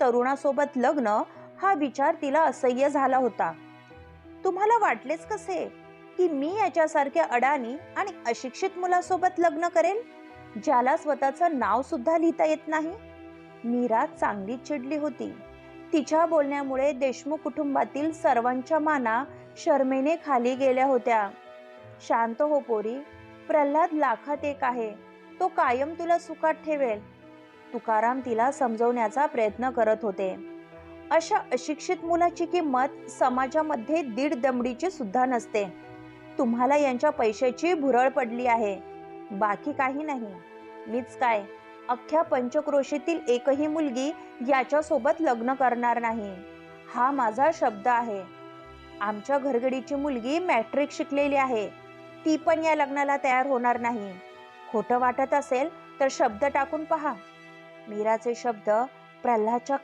तरुणासोबत लग्न हा विचार तिला असह्य झाला होता. तुम्हाला वाटलेच कसे की मी याच्यासारख्या अडाणी आणि अशिक्षित मुलासोबत लग्न करेल, ज्याला स्वतःचं नाव सुद्धा लिहिता येत नाही? मीरा चांगली चिडली होती. तिच्या बोलण्यामुळे देशमुख कुटुंबातील सर्वांच्या माना शरमेने खाली गेल्या होत्या. शांत हो पोरी, प्रल्हाद लाखात एक आहे, तो कायम तुला सुखात ठेवेल. तुकाराम तिला समजवण्याचा प्रयत्न करत होते. अशा अशिक्षित मुलाची किंमत समाजामध्ये दीड दमडीची सुद्धा नसते. तुम्हाला यांच्या पैशाची भुरळ पडली आहे, बाकी काही नाही. मीच काय, अख्ख्या पंचक्रोशीतील एकही मुलगी याच्यासोबत लग्न करणार नाही, हा माझा शब्द आहे. आमच्या घरगडीची मुलगी मॅट्रिक शिकलेली आहे, ती पण या लग्नाला तयार होणार नाही. खोटं वाटत असेल तर शब्द टाकून पहा. मीराचे शब्द प्रल्हादच्या